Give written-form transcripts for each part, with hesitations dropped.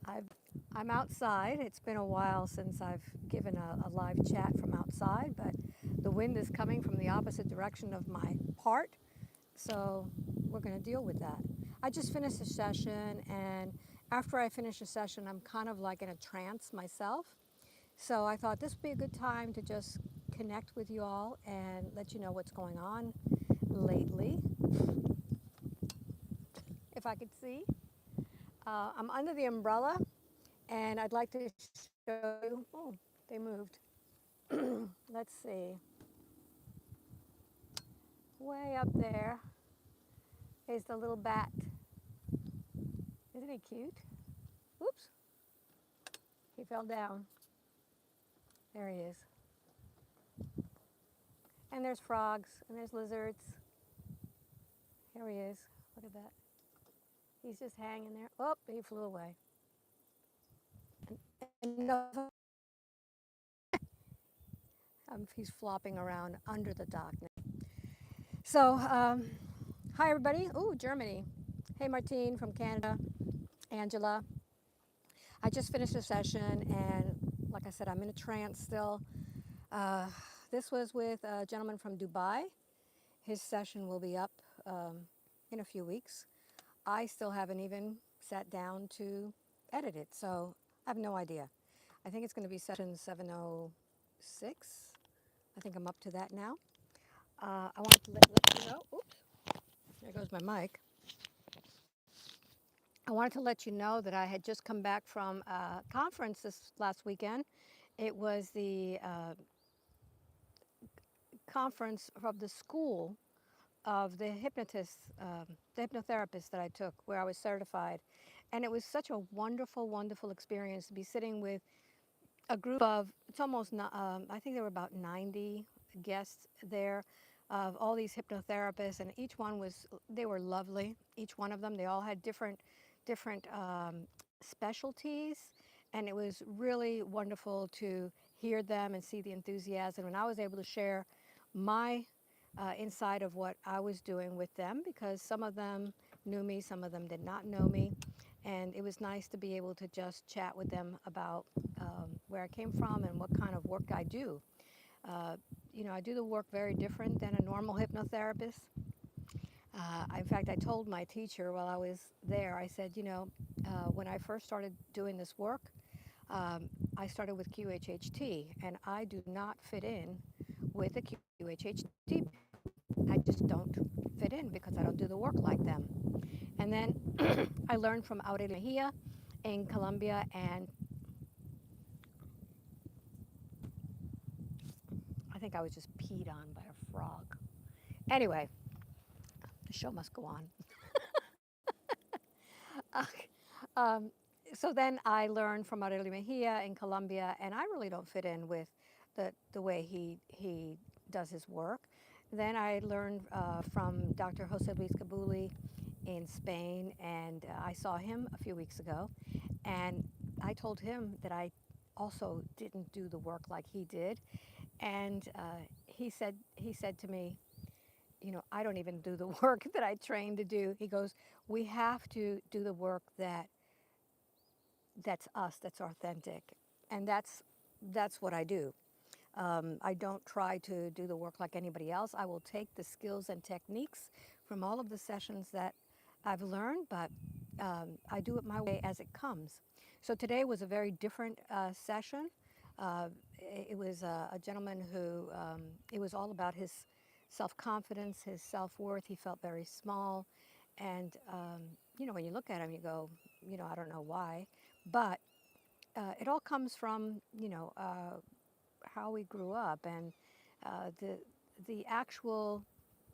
I've, I'm outside. It's been a while since I've given a live chat from outside, but the wind is coming from the opposite direction of my part, so we're going to deal with that. I just finished a session, and after I finish a session, I'm kind of like in a trance myself. So I thought this would be a good time to just connect with you all and let you know what's going on lately, if I could see. I'm under the umbrella, and I'd like to show you. Oh, they moved. Let's see. Way up there is the little bat. Isn't he cute? Oops, he fell down. There he is. And there's frogs, and there's lizards. Here he is. Look at that. He's just hanging there. Oh, he flew away. Enough. He's flopping around under the dock now. So, hi everybody. Ooh, Germany. Hey, Martine from Canada. Angela. I just finished a session, and like I said, I'm in a trance still. Uh, this was with a gentleman from Dubai. His session will be up in a few weeks. I still haven't even sat down to edit it, so I have no idea. I think it's going to be session 706. I think I'm up to that now. I wanted to let you know. Oops, there goes my mic. I wanted to let you know that I had just come back from a conference this last weekend. It was the conference from the school of the hypnotists, the hypnotherapists that I took, where I was certified. And it was such a wonderful, wonderful experience to be sitting with a group of, it's almost, I think there were about 90 guests there of all these hypnotherapists, and each one was, they were lovely, each one of them. They all had different specialties, and it was really wonderful to hear them and see the enthusiasm. And I was able to share my inside of what I was doing with them, because some of them knew me, some of them did not know me. And it was nice to be able to just chat with them about where I came from and what kind of work I do. Uh, I do the work very different than a normal hypnotherapist. In fact, I told my teacher while I was there, I said, when I first started doing this work, I started with QHHT, and I do not fit in with the QHHT people. I just don't fit in because I don't do the work like them. And then I learned from Aurelio Mejia in Colombia, and I think I was just peed on by a frog. Anyway, the show must go on. um, so then I learned from Aurelio Mejia in Colombia, and I really don't fit in with the way he does his work. Then I learned from Dr. Jose Luis Cabuli in Spain, and I saw him a few weeks ago, and I told him that I also didn't do the work like he did, and he said to me, I don't even do the work that I trained to do. He goes, we have to do the work that's us, that's authentic, and that's what I do. I don't try to do the work like anybody else. I will take the skills and techniques from all of the sessions that I've learned, but I do it my way as it comes. So today was a very different session. It was a gentleman who, it was all about his self-confidence, his self-worth. He felt very small. And, when you look at him, you go, I don't know why. But it all comes from, how we grew up. And the actual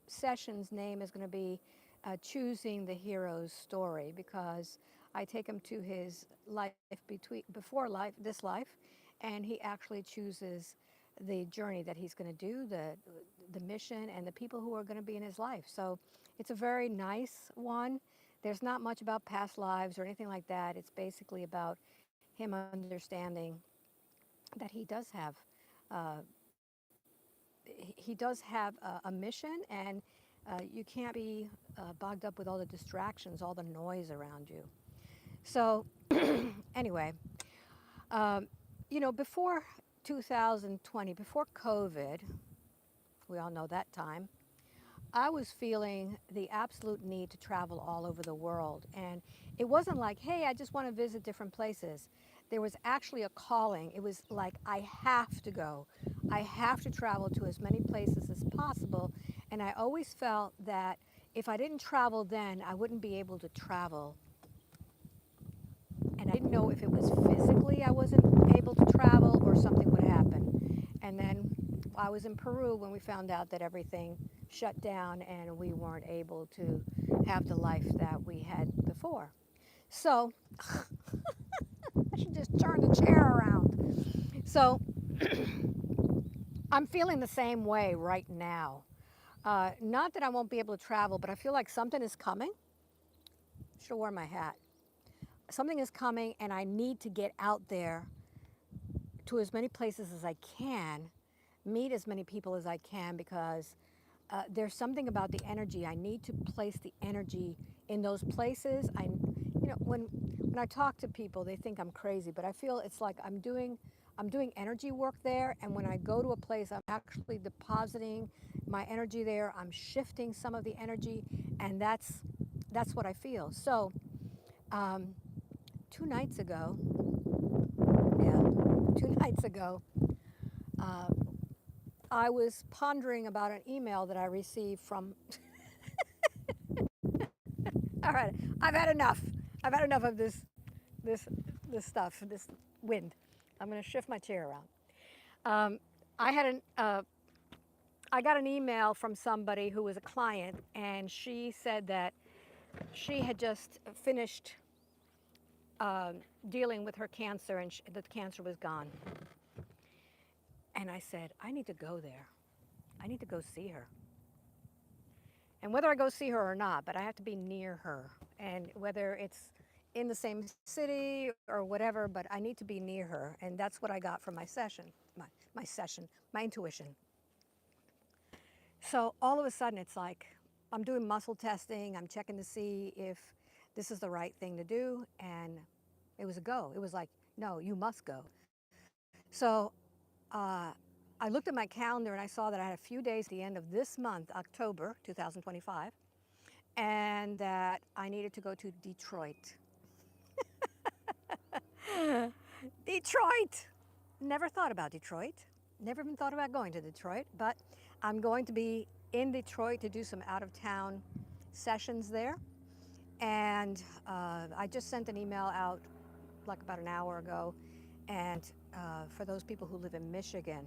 session's name is going to be Choosing the Hero's Story, because I take him to his life before this life, and he actually chooses the journey that he's going to do, the mission, and the people who are going to be in his life. So it's a very nice one. There's not much about past lives or anything like that. It's basically about him understanding that he does have uh, a mission, and you can't be bogged up with all the distractions, all the noise around you. So, anyway, um, before 2020, before COVID, we all know that time, I was feeling the absolute need to travel all over the world. And it wasn't like, hey, I just want to visit different places. There was actually a calling. It was like, I have to go. I have to travel to as many places as possible. And I always felt that if I didn't travel then, I wouldn't be able to travel. And I didn't know if it was physically I wasn't able to travel or something would happen. And then I was in Peru when we found out that everything shut down and we weren't able to have the life that we had before. So I should just turn the chair around. So I'm feeling the same way right now. Not that I won't be able to travel, but I feel like something is coming. Should have worn my hat. Something is coming, and I need to get out there to as many places as I can, meet as many people as I can, because there's something about the energy. I need to place the energy in those places. When I talk to people, they think I'm crazy, but I feel it's like I'm doing energy work there, and when I go to a place, I'm actually depositing my energy there. I'm shifting some of the energy, and that's what I feel. So, um, 2 nights ago, yeah, 2 nights ago, uh, I was pondering about an email that I received from. All right, I've had enough. I've had enough of this, this stuff, this wind. I'm going to shift my chair around. Um, I had an, I got an email from somebody who was a client, and she said that she had just finished um, dealing with her cancer, and the cancer was gone. And I said, I need to go there. I need to go see her. And whether I go see her or not, but I have to be near her. And whether it's in the same city or whatever, but I need to be near her. And that's what I got from my session, my intuition. So all of a sudden, it's like I'm doing muscle testing. I'm checking to see if this is the right thing to do. And it was a go. It was like, no, you must go. So uh, I looked at my calendar and I saw that I had a few days at the end of this month, October 2025, and that I needed to go to Detroit. Detroit! Never thought about Detroit. Never even thought about going to Detroit, but I'm going to be in Detroit to do some out of town sessions there. And I just sent an email out like about an hour ago. And for those people who live in Michigan,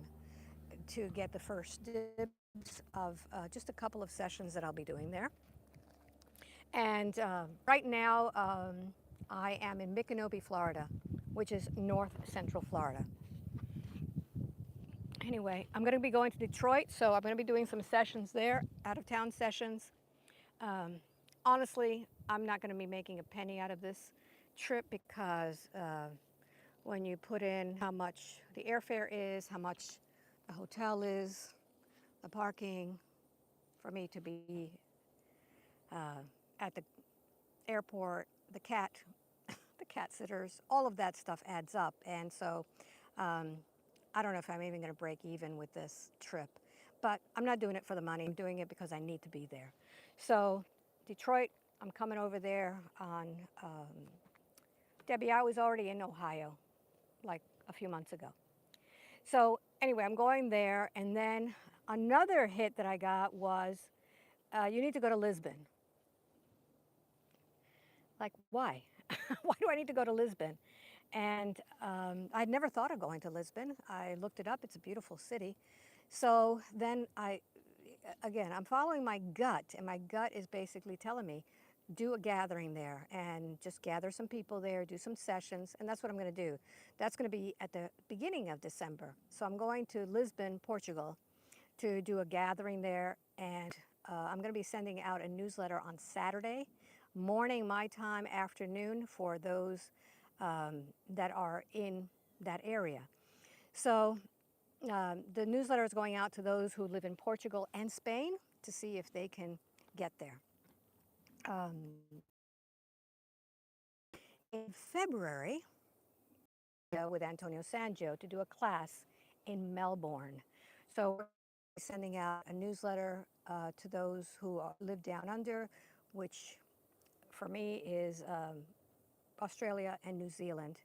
to get the first dibs of just a couple of sessions that I'll be doing there. And right now, I am in Micanopy, Florida, which is north central Florida. Anyway, I'm going to be going to Detroit, so I'm going to be doing some sessions there, out of town sessions. Um, Honestly, I'm not going to be making a penny out of this trip because when you put in how much the airfare is, how much the hotel is, the parking, for me to be uh, at the airport, the cat sitters, all of that stuff adds up. And so um, I don't know if I'm even going to break even with this trip. But I'm not doing it for the money. I'm doing it because I need to be there. So Detroit, I'm coming over there on, Debbie, I was already in Ohio like a few months ago. So anyway, I'm going there. And then another hit that I got was you need to go to Lisbon. Like, why? Why do I need to go to Lisbon? And I'd never thought of going to Lisbon. I looked it up. It's a beautiful city. So then again, I'm following my gut, and my gut is basically telling me, do a gathering there and just gather some people there, do some sessions, and that's what I'm going to do. That's going to be at the beginning of December. So I'm going to Lisbon, Portugal, to do a gathering there, and I'm going to be sending out a newsletter on Saturday morning, my time, afternoon, for those that are in that area. So the newsletter is going out to those who live in Portugal and Spain to see if they can get there. Um, in February with Antonio Sangio to do a class in Melbourne. So we're sending out a newsletter to those who live down under, which for me is Australia and New Zealand.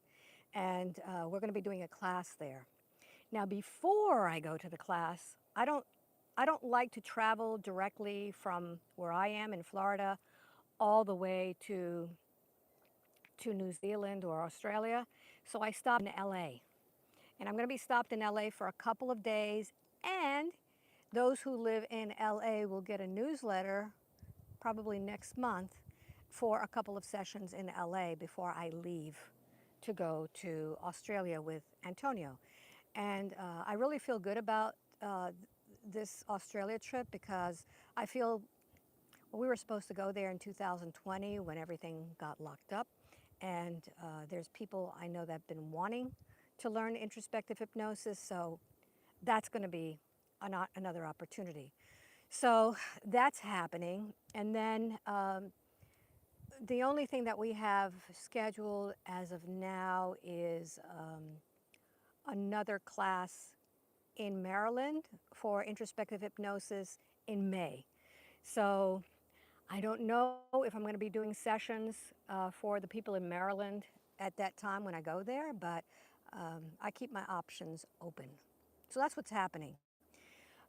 And we're going to be doing a class there. Now, before I go to the class, I don't like to travel directly from where I am in Florida all the way to New Zealand or Australia. So I stopped in LA. And I'm going to be stopped in LA for a couple of days. And those who live in LA will get a newsletter probably next month for a couple of sessions in LA before I leave to go to Australia with Antonio. And I really feel good about this Australia trip because I feel well, we were supposed to go there in 2020 when everything got locked up. And there's people I know that have been wanting to learn introspective hypnosis. So that's going to be another opportunity. So that's happening. And then the only thing that we have scheduled as of now is another class in Maryland for introspective hypnosis in May. So I don't know if I'm going to be doing sessions for the people in Maryland at that time when I go there, but I keep my options open. So that's what's happening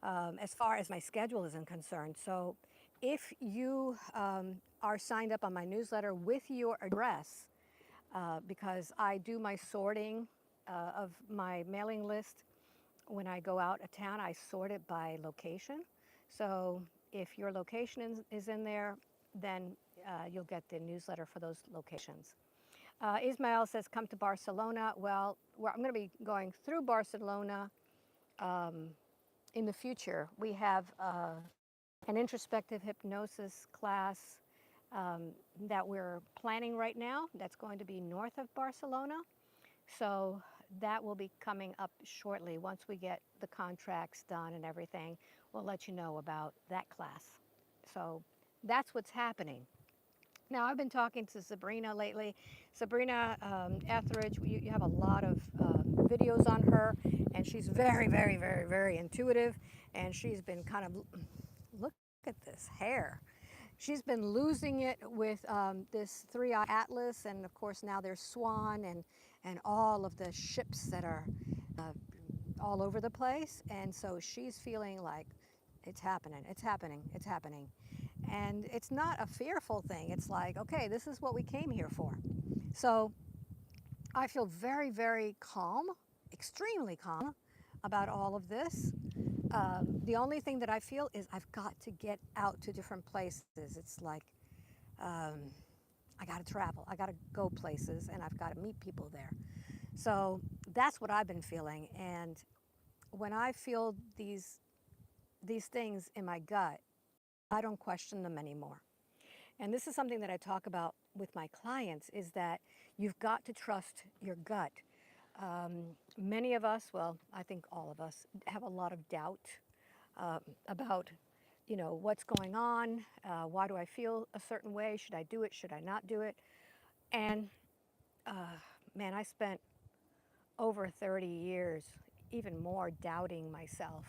as far as my schedule is concerned. So if you are signed up on my newsletter with your address, because I do my sorting of my mailing list when I go out of town, I sort it by location. So if your location is in there, then you'll get the newsletter for those locations. Ismael says, come to Barcelona. Well, I'm going to be going through Barcelona in the future. We have an introspective hypnosis class that we're planning right now that's going to be north of Barcelona. So that will be coming up shortly. Once we get the contracts done and everything, we'll let you know about that class. So that's what's happening. Now, I've been talking to Sabrina lately. Sabrina Etheridge, you have a lot of videos on her, and she's very, very, very, very intuitive, and she's been kind of, look at this hair. She's been losing it with this 3-eye atlas, and of course now there's Swan and all of the ships that are all over the place. And so she's feeling like it's happening, it's happening, it's happening. And it's not a fearful thing. It's like, okay, this is what we came here for. So I feel very, very calm, extremely calm about all of this. The only thing that I feel is I've got to get out to different places. It's like I got to travel. I got to go places, and I've got to meet people there. So that's what I've been feeling. And when I feel these things in my gut, I don't question them anymore. And this is something that I talk about with my clients, is that you've got to trust your gut. Many of us, well, I think all of us, have a lot of doubt about, you know, what's going on. Why do I feel a certain way? Should I do it? Should I not do it? And man, I spent over 30 years, even more, doubting myself,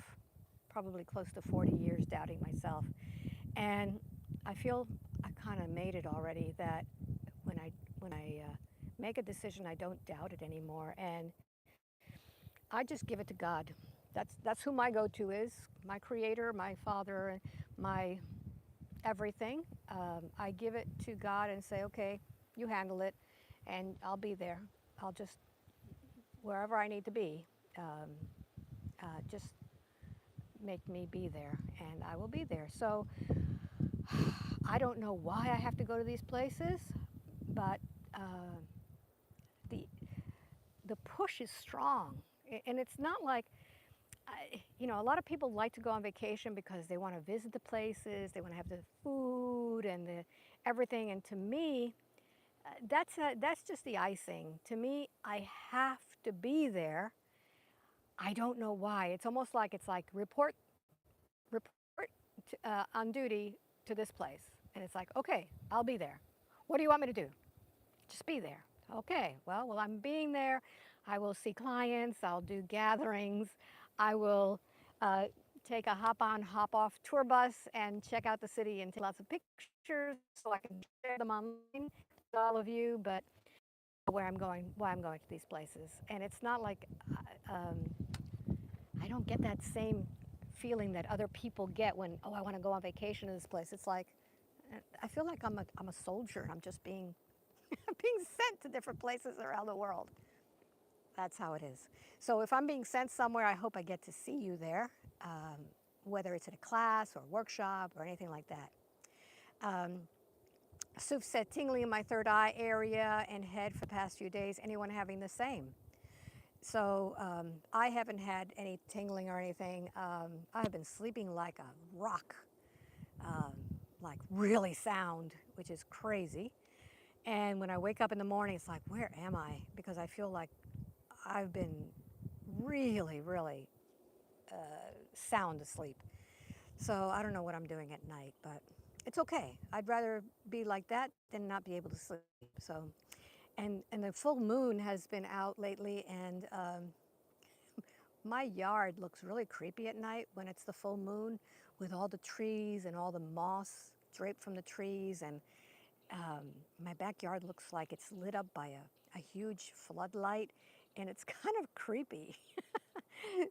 probably close to 40 years doubting myself. And I feel I kind of made it already, that when I make a decision, I don't doubt it anymore, and I just give it to God. That's who my go-to is, my creator, my father, my everything. I give it to God and say, okay, you handle it, and I'll be there. I'll just, wherever I need to be, just make me be there, and I will be there. So I don't know why I have to go to these places, but the the push is strong, and it's not like, you know, a lot of people like to go on vacation because they want to visit the places, they want to have the food and the everything, and to me, that's just the icing. To me, I have to be there. I don't know why. It's almost like report on duty to this place. And it's like, okay, I'll be there. What do you want me to do? Just be there. Okay, well, while I'm being there, I will see clients, I'll do gatherings, I will uh, take a hop on, hop off tour bus and check out the city and take lots of pictures so I can share them online with all of you. But where I'm going, why I'm going to these places, and it's not like I don't get that same feeling that other people get when, oh, I want to go on vacation to this place. It's like I feel like I'm a soldier. I'm just being being sent to different places around the world. That's how it is. So if I'm being sent somewhere, I hope I get to see you there, whether it's at a class or workshop or anything like that. Um, Suf said tingling in my third eye area and head for the past few days. Anyone having the same? So I haven't had any tingling or anything. I have been sleeping like a rock, um, like really sound, which is crazy. And when I wake up in the morning, it's like, where am I? Because I feel like I've been really, really sound asleep. So I don't know what I'm doing at night, but it's okay. I'd rather be like that than not be able to sleep. So, and the full moon has been out lately, and my yard looks really creepy at night when it's the full moon, with all the trees and all the moss draped from the trees, and um, my backyard looks like it's lit up by a huge floodlight, and it's kind of creepy.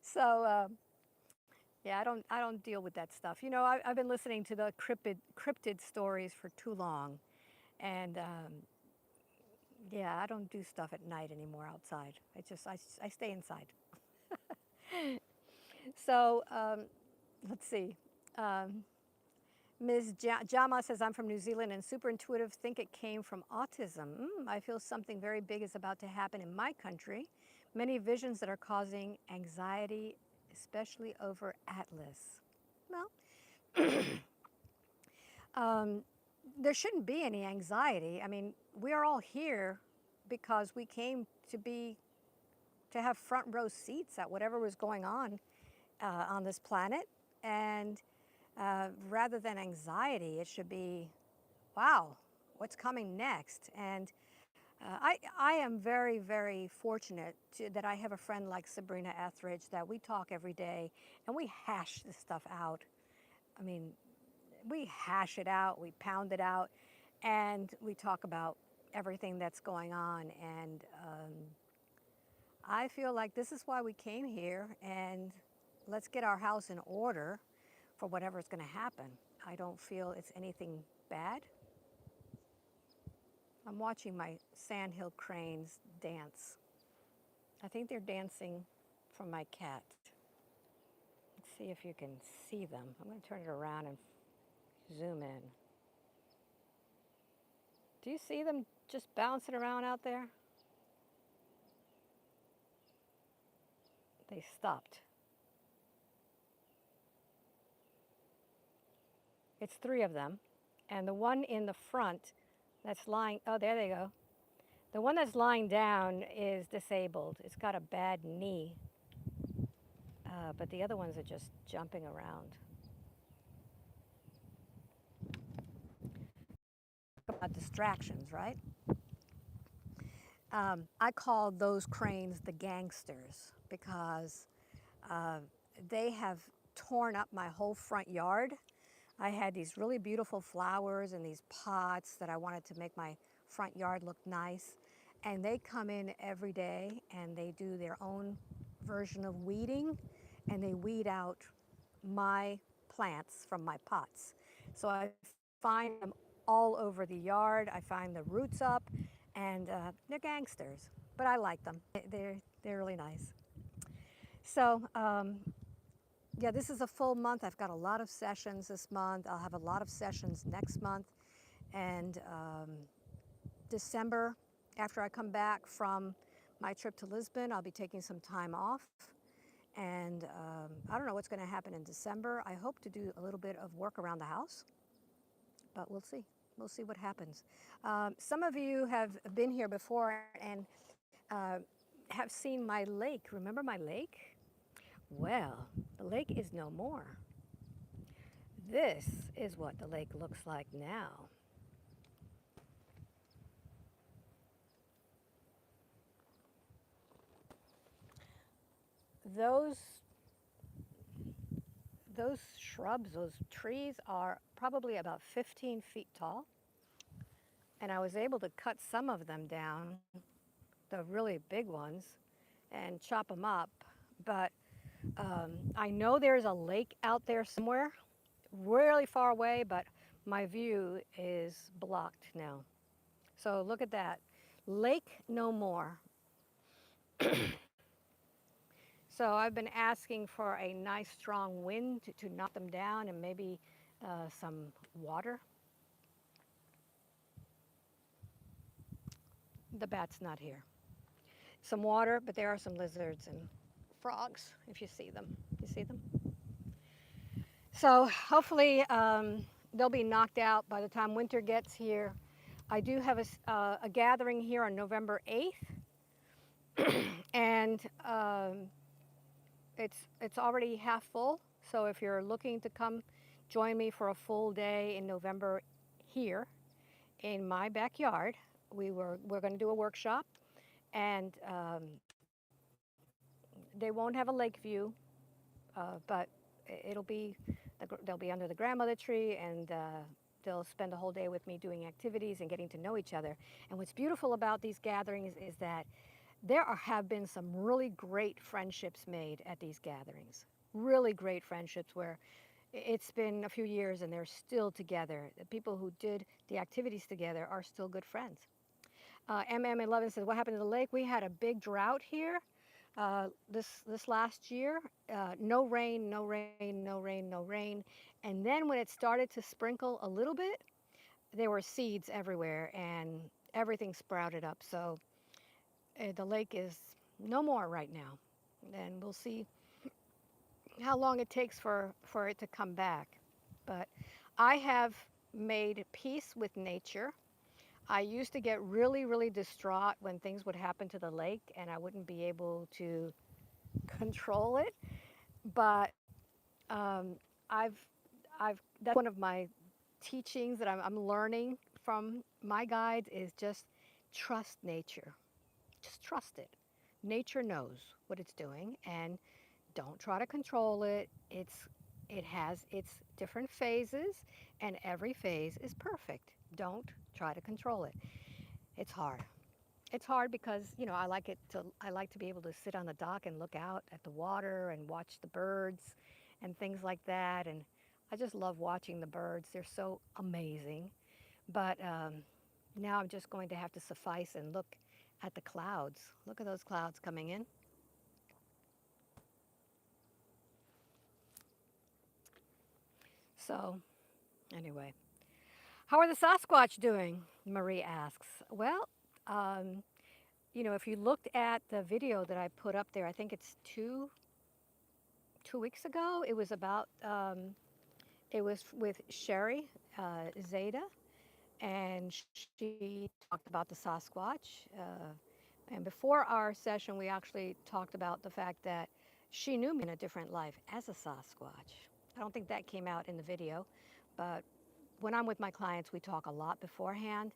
So yeah, I don't deal with that stuff. You know, I've been listening to the cryptid stories for too long, and yeah, I don't do stuff at night anymore outside. I stay inside. So let's see. Um, Ms. Jama says, I'm from New Zealand and super intuitive, think it came from autism. I feel something very big is about to happen in my country. Many visions that are causing anxiety, especially over Atlas. Well, um, there shouldn't be any anxiety. I mean, we are all here because we came to have front row seats at whatever was going on this planet. And rather than anxiety, it should be, wow, what's coming next? And I am very, very fortunate that I have a friend like Sabrina Etheridge that we talk every day and we hash this stuff out. I mean, we hash it out, we pound it out, and we talk about everything that's going on. And I feel like this is why we came here, and let's get our house in order for whatever's going to happen. I don't feel it's anything bad. I'm watching my sandhill cranes dance. I think they're dancing from my cat. Let's see if you can see them. I'm going to turn it around and zoom in. Do you see them just bouncing around out there? They stopped. It's three of them. And the one in the front that's lying, oh, there they go. The one that's lying down is disabled. It's got a bad knee. But the other ones are just jumping around. About distractions, right? I call those cranes the gangsters because uh, they have torn up my whole front yard. I had these really beautiful flowers in these pots that I wanted to make my front yard look nice. And they come in every day and they do their own version of weeding, and they weed out my plants from my pots. So I find them all over the yard. I find the roots up, and they're gangsters, but I like them. They're really nice. So yeah, this is a full month. I've got a lot of sessions this month. I'll have a lot of sessions next month, and December, after I come back from my trip to Lisbon, I'll be taking some time off. And I don't know what's going to happen in December. I hope to do a little bit of work around the house, but we'll see. We'll see what happens. Some of you have been here before and have seen my lake. Remember my lake? Well, the lake is no more. This is what the lake looks like now. those those shrubs, those trees are probably about 15 feet tall. And I was able to cut some of them down, the really big ones, and chop them up. But I know there's a lake out there somewhere, really far away, but my view is blocked now. So look at that. Lake no more. So I've been asking for a nice strong wind to knock them down and maybe some water. The bat's not here. Some water, but there are some lizards and frogs if you see them. You see them? So hopefully they'll be knocked out by the time winter gets here. I do have a gathering here on November 8th, and it's already half full. So if you're looking to come join me for a full day in November here in my backyard, we're going to do a workshop, and they won't have a lake view, but it'll be they'll be under the grandmother tree, and they'll spend a whole day with me doing activities and getting to know each other. And what's beautiful about these gatherings is that have been some really great friendships made at these gatherings. Really great friendships where it's been a few years and they're still together. The people who did the activities together are still good friends. MM11 says, what happened to the lake? We had a big drought here this last year. No rain, no rain, no rain, no rain. And then when it started to sprinkle a little bit, there were seeds everywhere and everything sprouted up. So the lake is no more right now. And we'll see how long it takes for it to come back. But I have made peace with nature. I used to get really, really distraught when things would happen to the lake and I wouldn't be able to control it. But um, I've, that's one of my teachings that I'm learning from my guides is just trust nature. Just trust it. Nature knows what it's doing, and don't try to control it. It has its different phases, and every phase is perfect. Don't try to control it. It's hard. It's hard because I like to be able to sit on the dock and look out at the water and watch the birds and things like that. And I just love watching the birds. They're so amazing. But now I'm just going to have to suffice and look at the clouds. Look at those clouds coming in. So anyway, how are the Sasquatch doing? Marie asks. Well, um, if you looked at the video that I put up there, I think it's two weeks ago. It was about it was with Sherry Zeta, and she talked about the Sasquatch. And before our session, we actually talked about the fact that she knew me in a different life as a Sasquatch. I don't think that came out in the video, but when I'm with my clients, we talk a lot beforehand.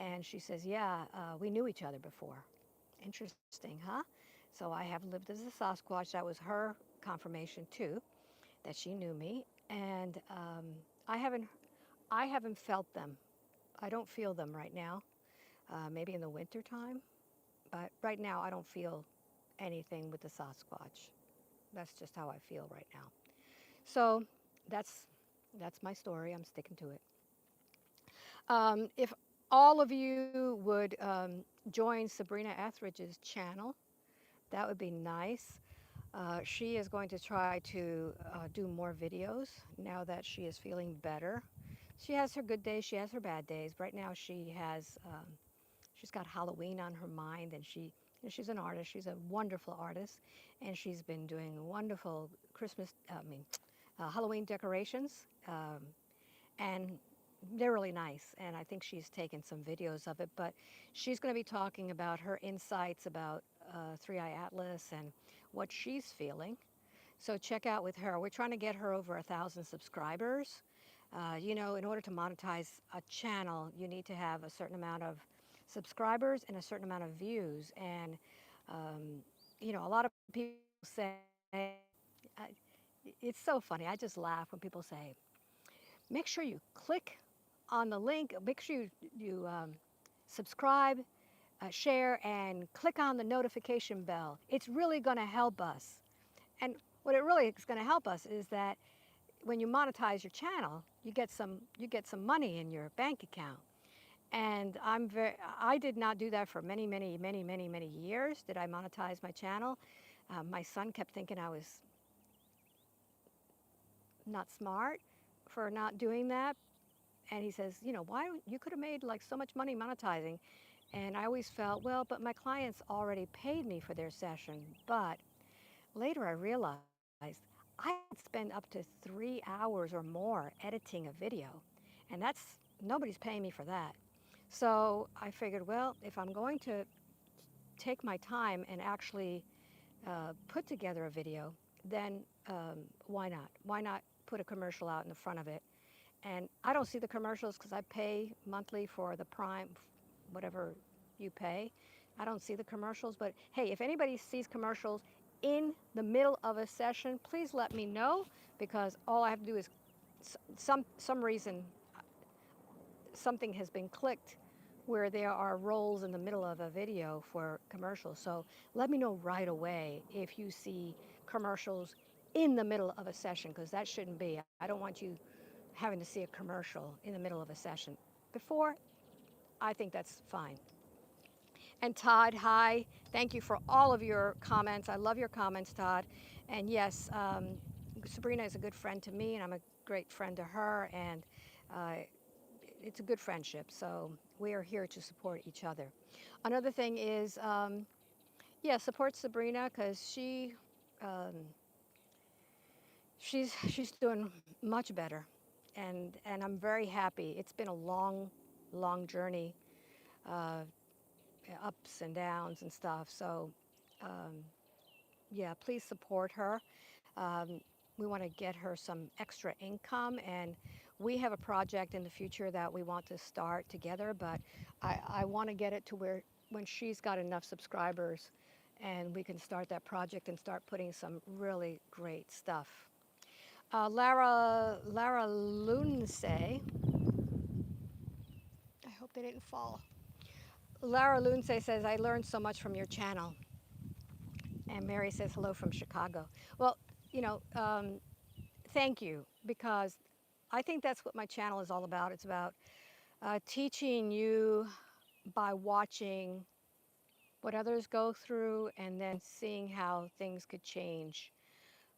And she says, yeah, we knew each other before. Interesting, huh? So I have lived as a Sasquatch. That was her confirmation too, that she knew me. And I haven't, I haven't felt them. I don't feel them right now. Maybe in the winter time, but right now I don't feel anything with the Sasquatch. That's just how I feel right now. So that's that's my story. I'm sticking to it. If all of you would join Sabrina Etheridge's channel, that would be nice. She is going to try to do more videos now that she is feeling better. She has her good days, she has her bad days. Right now she's got Halloween on her mind, and she's an artist. She's a wonderful artist, and she's been doing wonderful Halloween decorations. And they're really nice, and I think she's taken some videos of it, but she's going to be talking about her insights about Three Eye Atlas and what she's feeling. So check out with her. We're trying to get her over 1,000 subscribers. In order to monetize a channel, you need to have a certain amount of subscribers and a certain amount of views. And a lot of people say I, it's so funny. I just laugh when people say, make sure you click on the link, make sure you subscribe, share, and click on the notification bell. It's really going to help us. And what it really is going to help us is that when you monetize your channel, you get some money in your bank account. And I did not do that for many, many, many, many, many years. Did I monetize my channel? My son kept thinking I was not smart for not doing that. And he says, why you could have made like so much money monetizing. And I always felt, well, but my clients already paid me for their session. But later I realized I could spend up to 3 hours or more editing a video. And nobody's paying me for that. So I figured, well, if I'm going to take my time and actually put together a video, then why not? Why not put a commercial out in the front of it? And I don't see the commercials because I pay monthly for the Prime, whatever you pay. I don't see the commercials, but hey, if anybody sees commercials in the middle of a session, please let me know, because all I have to do is some reason something has been clicked where there are rolls in the middle of a video for commercials. So let me know right away if you see commercials in the middle of a session, because that shouldn't be. I don't want you having to see a commercial in the middle of a session. Before, I think that's fine. And Todd, hi. Thank you for all of your comments. I love your comments, Todd. And yes, Sabrina is a good friend to me, and I'm a great friend to her. And uh, it's a good friendship. So we are here to support each other. Another thing is, yeah, support Sabrina, because she's doing much better, and I'm very happy. It's been a long, long journey, uh, ups and downs and stuff. So, um, yeah, please support her. Um, we want to get her some extra income, and we have a project in the future that we want to start together. But I want to get it to where when she's got enough subscribers, and we can start that project and start putting some really great stuff. Lara Lunse, I hope they didn't fall. Lara Lunse says, I learned so much from your channel. And Mary says, hello from Chicago. Well, you know, thank you, because I think that's what my channel is all about. It's about teaching you by watching what others go through and then seeing how things could change.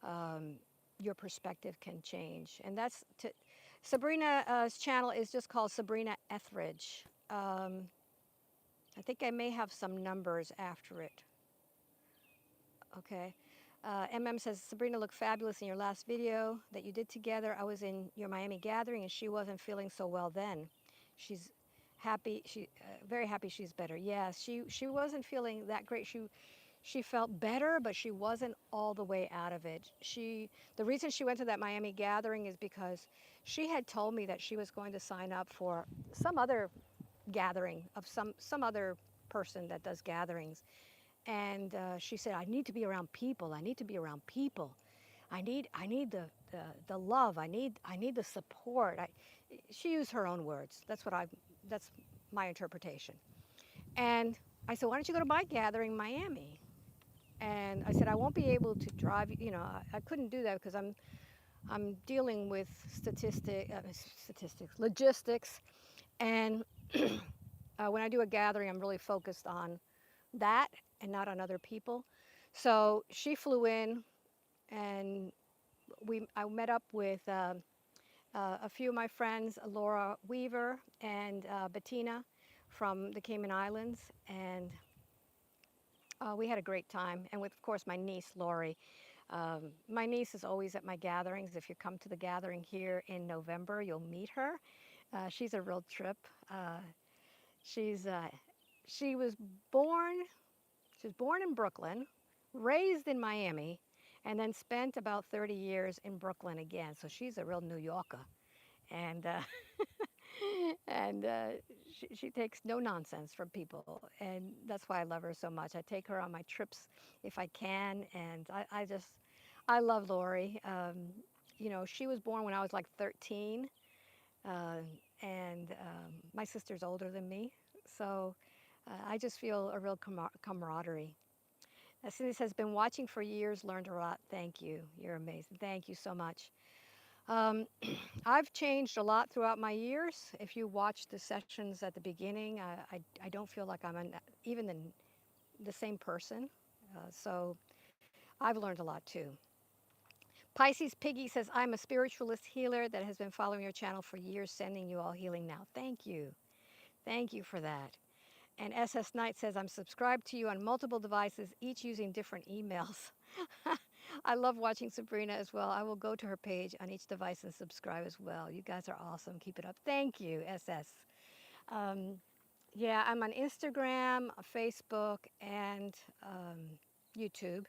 Um, your perspective can change. And Sabrina's channel is just called Sabrina Etheridge. I think I may have some numbers after it. Okay. says, Sabrina looked fabulous in your last video that you did together. I was in your Miami gathering and she wasn't feeling so well then. She's happy. Very happy she's better. Yes, she wasn't feeling that great. She felt better, but she wasn't all the way out of it. The reason she went to that Miami gathering is because she had told me that she was going to sign up for some other gathering of some other person that does gatherings. And she said, I need to be around people. I need to be around people. I need the love. I need the support. She used her own words. That's my interpretation. And I said, why don't you go to my gathering in Miami? And I said, I won't be able to drive. I couldn't do that because I'm dealing with logistics, and when I do a gathering, I'm really focused on that and not on other people. So she flew in, and I met up with a few of my friends, Laura Weaver and Bettina from the Cayman Islands, and we had a great time. And with, of course, my niece Lori. My niece is always at my gatherings. If you come to the gathering here in November, you'll meet her. She's a real trip. She's she was born She was born in Brooklyn, raised in Miami, and then spent about 30 years in Brooklyn again. So she's a real New Yorker. And, and she takes no nonsense from people. And that's why I love her so much. I take her on my trips if I can. And I love Lori. You know, she was born when I was like 13, uh, and my sister's older than me. So I just feel a real camaraderie. Cindy says, been watching for years, learned a lot. Thank you. You're amazing. Thank you so much. Um, I've changed a lot throughout my years. If you watch the sessions at the beginning, I don't feel like I'm even the same person. So I've learned a lot too. Pisces Piggy says, I'm a spiritualist healer that has been following your channel for years, sending you all healing now. Thank you. Thank you for that. And SS Knight says, I'm subscribed to you on multiple devices, each using different emails. I love watching Sabrina as well. I will go to her page on each device and subscribe as well. You guys are awesome. Keep it up. Thank you, SS. Um, yeah, I'm on Instagram, Facebook, and YouTube.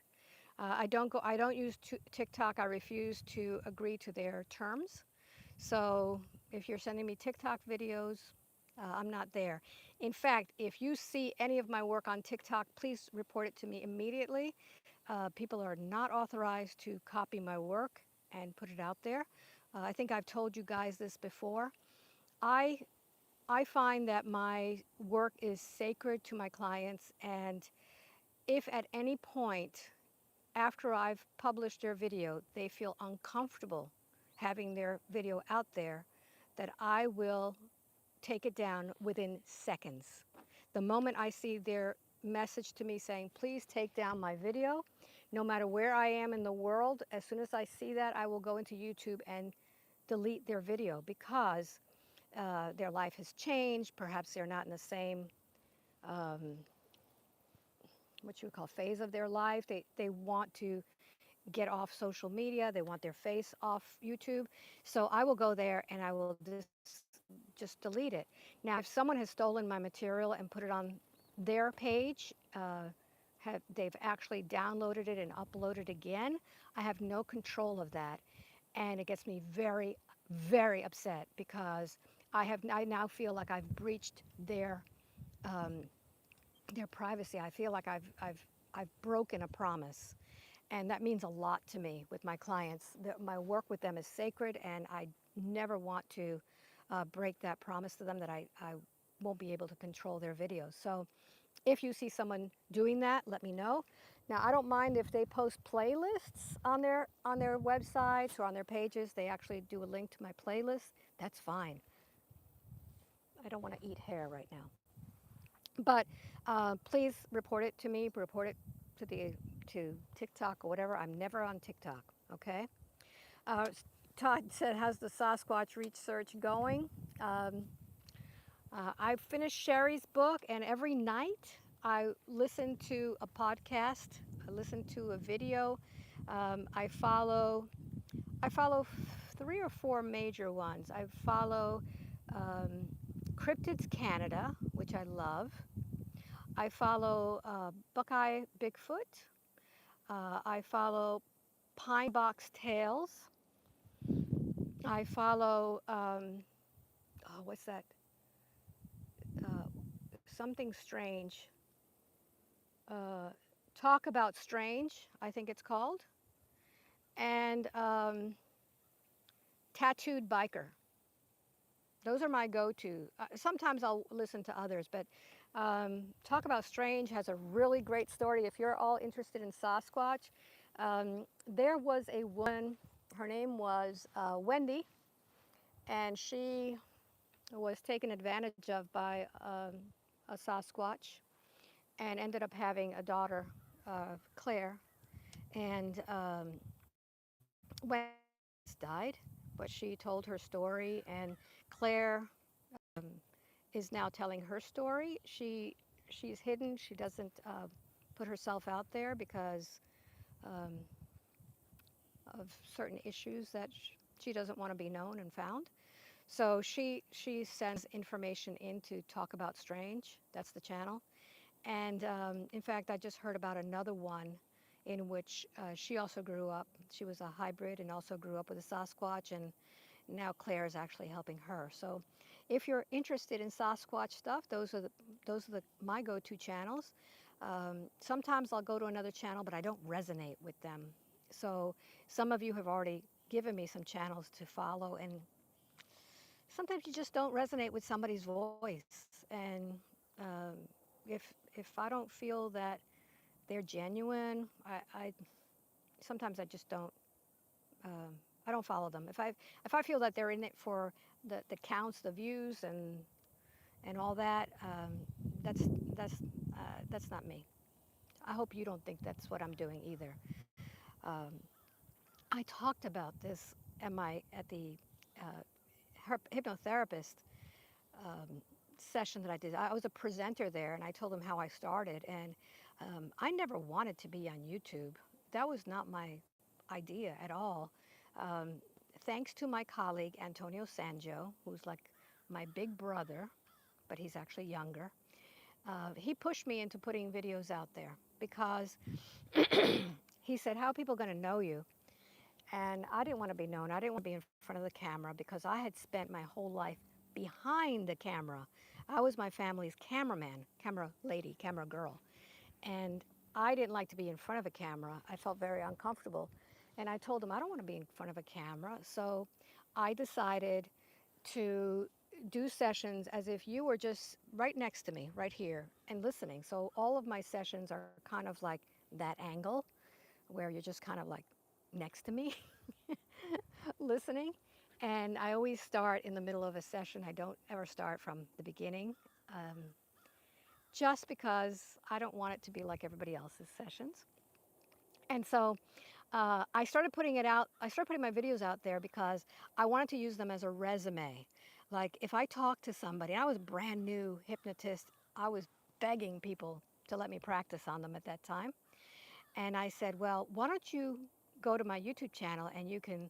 I don't use TikTok. I refuse to agree to their terms. So if you're sending me TikTok videos, I'm not there. In fact, if you see any of my work on TikTok, please report it to me immediately. People are not authorized to copy my work and put it out there. I think I've told you guys this before. I I find that my work is sacred to my clients, and if at any point after I've published their video, they feel uncomfortable having their video out there, that I will take it down within seconds. The moment I see their message to me saying, please take down my video, no matter where I am in the world, as soon as I see that, I will go into YouTube and delete their video because their life has changed. Perhaps they're not in the same um, what you would call phase of their life. They want to get off social media. They want their face off YouTube. So I will go there and I will just delete it. Now, if someone has stolen my material and put it on their page, they've actually downloaded it and uploaded again, I have no control of that. And it gets me very, very upset because I now feel like I've breached um, their privacy. I feel like I've broken a promise. And that means a lot to me with my clients. My work with them is sacred, and I never want to break that promise to them that I won't be able to control their videos. So if you see someone doing that, let me know. Now, I don't mind if they post playlists on their websites or on their pages. They actually do a link to my playlist. That's fine. I don't want to eat hair right now. But please report it to me. Report it to the to TikTok or whatever. I'm never on TikTok. Okay. Uh, Todd said, "How's the Sasquatch research going?" Um, I finished Sherry's book, and every night I listen to a podcast. I listen to a video. I follow 3 or 4 major ones. I follow um, Cryptids Canada, which I love. I follow Buckeye Bigfoot. I follow Pine Box Tales. I follow, oh, what's that? Uh, Something Strange. Uh, Talk About Strange, I think it's called. And Tattooed Biker. Those are my go-to. Sometimes I'll listen to others, but Talk About Strange has a really great story. If you're all interested in Sasquatch, there was a woman, her name was Wendy, and she was taken advantage of by a Sasquatch and ended up having a daughter, Claire. And Wendy died, but she told her story, and Claire um, is now telling her story. She's hidden. She doesn't put herself out there because um, of certain issues that she doesn't want to be known and found. So she sends information in to Talk About Strange. That's the channel. And in fact, I just heard about another one in which she also grew up. She was a hybrid and also grew up with a Sasquatch, and now Claire is actually helping her. So if you're interested in Sasquatch stuff, those are my go-to channels. Sometimes I'll go to another channel, but I don't resonate with them. So some of you have already given me some channels to follow, and sometimes you just don't resonate with somebody's voice. And um, if I don't feel that they're genuine, I sometimes I just don't I don't follow them. If I feel that they're in it for the counts, the views, and all that, that's that's that's not me. I hope you don't think that's what I'm doing either. Um, I talked about this at the hypnotherapist um, session that I did. I was a presenter there, and I told them how I started. And I never wanted to be on YouTube. That was not my idea at all. Um, Thanks to my colleague Antonio Sanjo, who's like my big brother, but he's actually younger. He pushed me into putting videos out there because he said, "How are people going to know you?" And I didn't want to be known. I didn't want to be in front of the camera because I had spent my whole life behind the camera. I was my family's cameraman, camera lady, camera girl. And I didn't like to be in front of a camera. I felt very uncomfortable. And I told him, I don't want to be in front of a camera. So I decided to do sessions as if you were just right next to me, right here, and listening. So all of my sessions are kind of like that angle where you're just kind of like next to me listening. And I always start in the middle of a session. I don't ever start from the beginning, um, just because I don't want it to be like everybody else's sessions. And so I started putting it out. I started putting my videos out there because I wanted to use them as a resume. Like if I talked to somebody, I was a brand new hypnotist. I was begging people to let me practice on them at that time. And I said, well, why don't you go to my YouTube channel and you can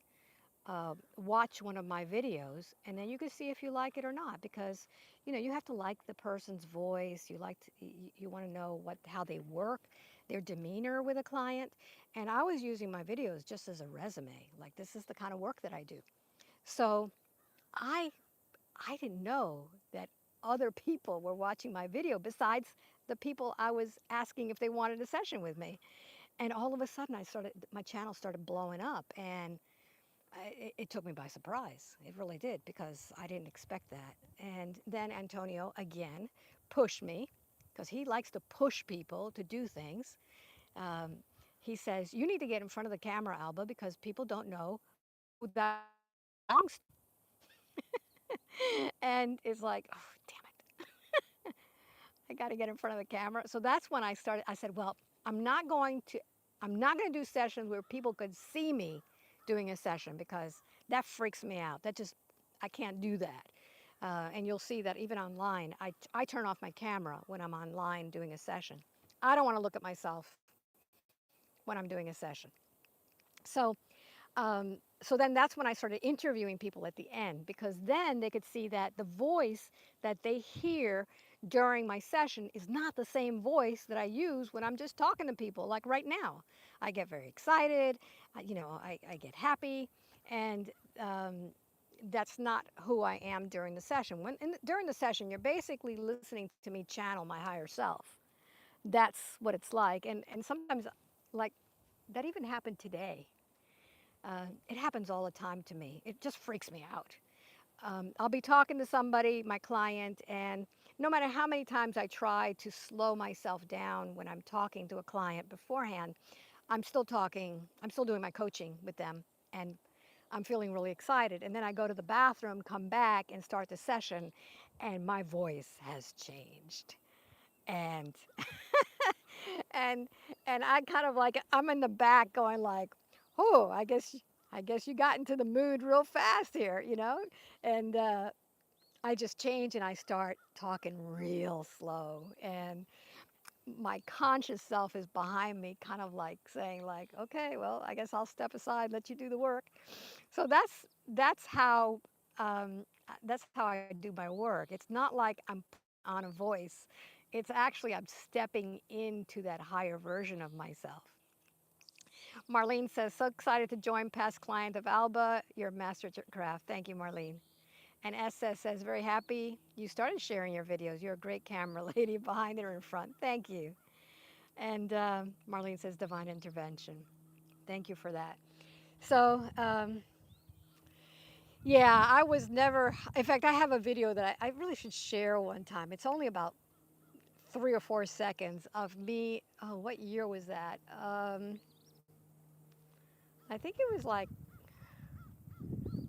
watch one of my videos, and then you can see if you like it or not. Because you have to like the person's voice. You want to know how they work, their demeanor with a client. And I was using my videos just as a resume. Like this is the kind of work that I do. So I I didn't know that other people were watching my video besides the people I was asking if they wanted a session with me. And all of a sudden, my channel started blowing up, and it took me by surprise. It really did because I didn't expect that. And then Antonio again pushed me because he likes to push people to do things. Um, he says, "You need to get in front of the camera, Alba, because people don't know who that belongs to." And it's like, oh, damn it. I got to get in front of the camera. So that's when I started. I said, well, I'm not going to I'm not going to do sessions where people could see me doing a session because that freaks me out. I can't do that. And you'll see that even online, I turn off my camera when I'm online doing a session. I don't want to look at myself when I'm doing a session. So so then that's when I started interviewing people at the end because then they could see that the voice that they hear during my session is not the same voice that I use when I'm just talking to people. Like right now, I get very excited, I get happy, and um, that's not who I am during the session. During the session, you're basically listening to me channel my higher self. That's what it's like, and sometimes, like that even happened today. It happens all the time to me. It just freaks me out. I'll be talking to somebody, my client, and no matter how many times I try to slow myself down when I'm talking to a client beforehand, I'm still talking, I'm still doing my coaching with them, and I'm feeling really excited. And then I go to the bathroom, come back, and start the session, and my voice has changed. And and and I kind of like I'm in the back going like, oh, I guess you got into the mood real fast here, and I just change and I start talking real slow, and my conscious self is behind me, kind of like saying like, okay, well, I guess I'll step aside, let you do the work. So that's how I do my work. It's not like I'm putting on a voice. It's actually I'm stepping into that higher version of myself. Marlene says, so excited to join past client of Alba, your master at your craft. Thank you, Marlene. And SS says, very happy you started sharing your videos. You're a great camera lady behind it or in front. Thank you. And Marlene says, divine intervention. Thank you for that. So, yeah, I was never, in fact, I have a video that I really should share one time. It's only about 3 or 4 seconds of me. Oh, what year was that? I think it was like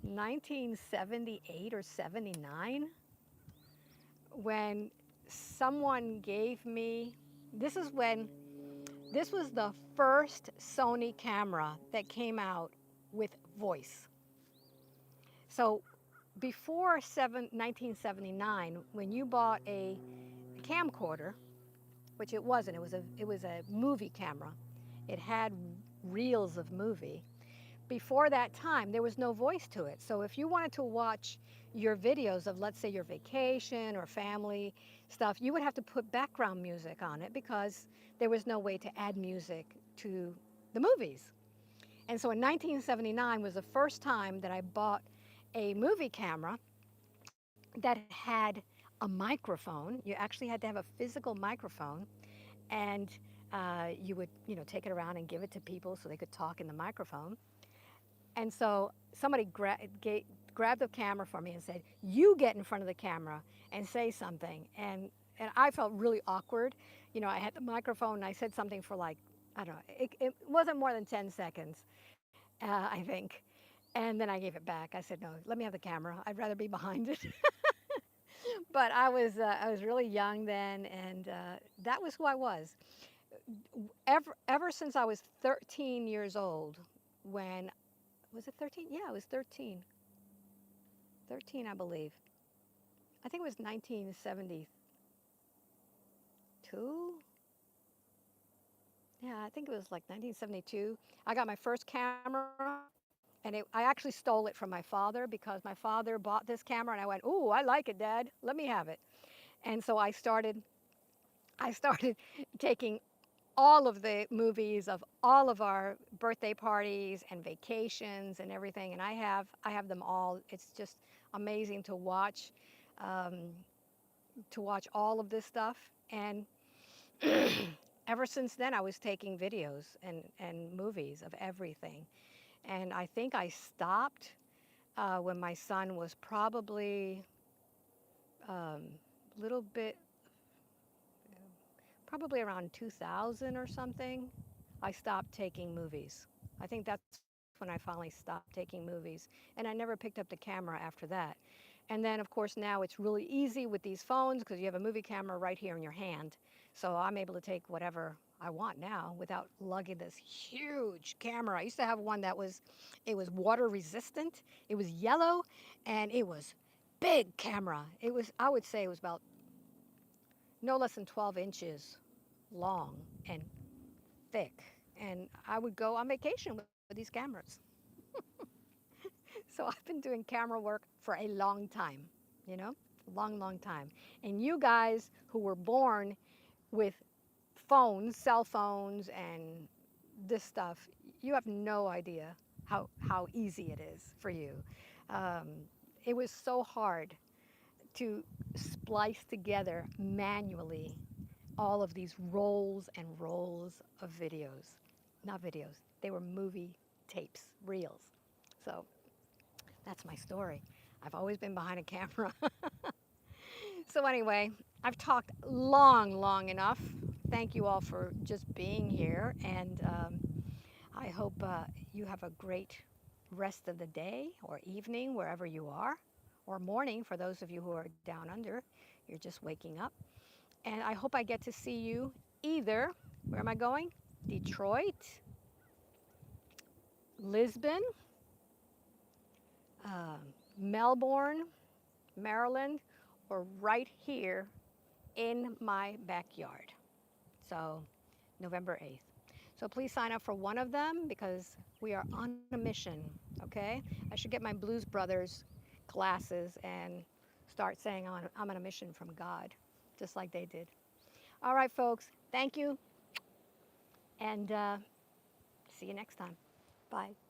1978 or 79 when someone gave me, this is when, this was the first Sony camera that came out with voice. So before 1979, when you bought a camcorder, which it was a movie camera. It had reels of movie. Before that time, there was no voice to it. So if you wanted to watch your videos of, let's say, your vacation or family stuff, you would have to put background music on it because there was no way to add music to the movies. And so in 1979 was the first time that I bought a movie camera that had a microphone. You actually had to have a physical microphone, and you would, take it around and give it to people so they could talk in the microphone. And so somebody grabbed the camera for me and said, "You get in front of the camera and say something." And I felt really awkward. I had the microphone and I said something for like, I don't know, it wasn't more than 10 seconds, I think. And then I gave it back. I said, "No, let me have the camera. I'd rather be behind it." But I was really young then, and that was who I was. Ever since I was 13 years old, when was it 13? Yeah, I was 13. 13, I believe. I think it was 1972. Yeah, I think it was like 1972. I got my first camera, and I actually stole it from my father because my father bought this camera, and I went, "Ooh, I like it, Dad. Let me have it." And so I started taking all of the movies of all of our birthday parties and vacations and everything, and I have them all. It's just amazing um, to watch all of this stuff. And ever since then, I was taking videos and movies of everything. And I think I stopped when my son was probably a little bit, probably around 2000 or something. I stopped taking movies. I think that's when I finally stopped taking movies. And I never picked up the camera after that. And then, of course, now it's really easy with these phones because you have a movie camera right here in your hand. So I'm able to take whatever I want now without lugging this huge camera. I used to have one it was water resistant. It was yellow, and it was big camera. I would say it was about no less than 12 inches long and thick. And I would go on vacation with these cameras. So I've been doing camera work for a long time, you know, long, long time. And you guys who were born with phones, cell phones, and this stuff, you have no idea how easy it is for you. Um, it was so hard to splice together manually all of these rolls and rolls of videos. Not videos, they were movie tapes, reels. So that's my story. I've always been behind a camera. So, anyway, I've talked long enough. Thank you all for just being here, and I hope you have a great rest of the day or evening wherever you are, or morning for those of you who are down under. You're just waking up. And I hope I get to see you either, where am I going? Detroit, Lisbon, uh, Melbourne, Maryland, or right here in my backyard. So, November 8th. So, please sign up for one of them because we are on a mission, okay? I should get my Blues Brothers glasses and start saying I'm on a mission from God, just like they did. All right, folks, thank you, and see you next time. Bye.